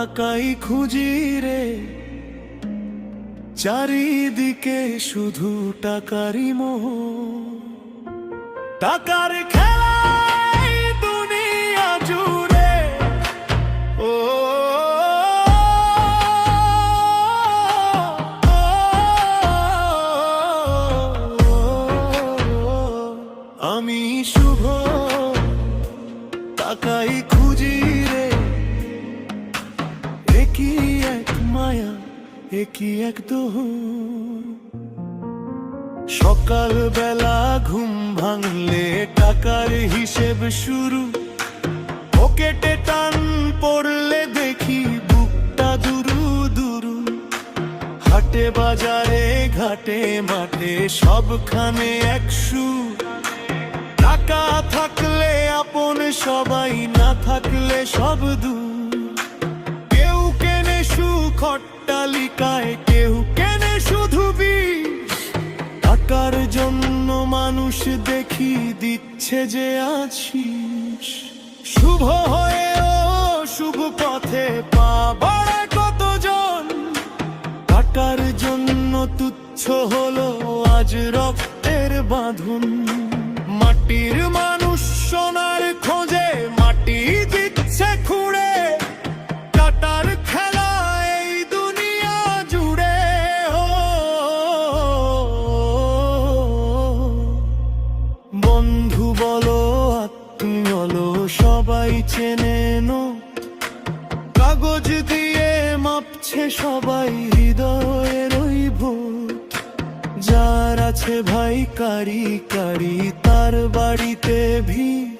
টাকাই খুঁজি রে, চারিদিকে শুধু টাকারই মোহ। টাকার খেলায় দুনিয়া জুড়ে, ও আমি শুভ টাকাই খুঁজি রে, একই এক মায়া একই এক দোহ। সকাল বেলা ঘুম ভাঙলে টাকার হিসেব শুরু, পকেটে টান পড়লে দেখি বুকটা দুরু দুরু। হাটে বাজারে ঘাটে মাঠে সবখানে এক সুর, টাকা থাকলে আপন সবাই, না থাকলে সব দূর। কেউ কেনে সুখ অট্টালিকায়, কেউ কেনে শুধু বিষ। টাকার জন্য মানুষ দেখি দিচ্ছে যে আছিস। শুভ হয়েও শুভ পথে পা বাড়ায় কতজন, টাকার জন্য তুচ্ছ হলো আজ রক্তের বাঁধন। মাটির মানুষ সোনার খোঁজে মাটি দিচ্ছে খুঁড়ে, টাকার খেলা এই দুনিয়া জুড়ে। বন্ধু বলো আত্মীয় বলো সবাই চেনে নোট, কাগজ দিয়ে মাপছে সবাই হৃদয়ের ওই ভোট। যার আছে ভাই কারি কারি তার বাড়িতে ভিড়,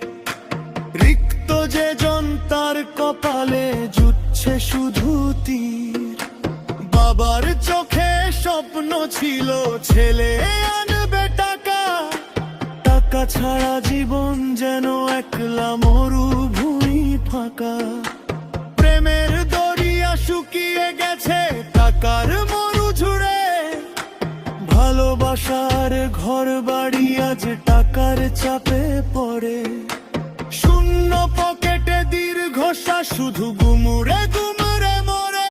রিক্ত যে জন তার কপালে জুটছে শুধু তীর। বাবার চোখে স্বপ্ন ছিল ছেলে আনবে টাকা, টাকা ছাড়া জীবন যেন একলা মরুভূমি ফাঁকা। প্রেমের দরিয়া শুকিয়ে গেছে টাকার মরু ঝুড়ে, ভালোবাসার ঘর বাড়ি আজ টাকার চাপে পড়ে। শূন্য পকেটে দীর্ঘশ্বাস শুধু গুমুরে গুমুরে।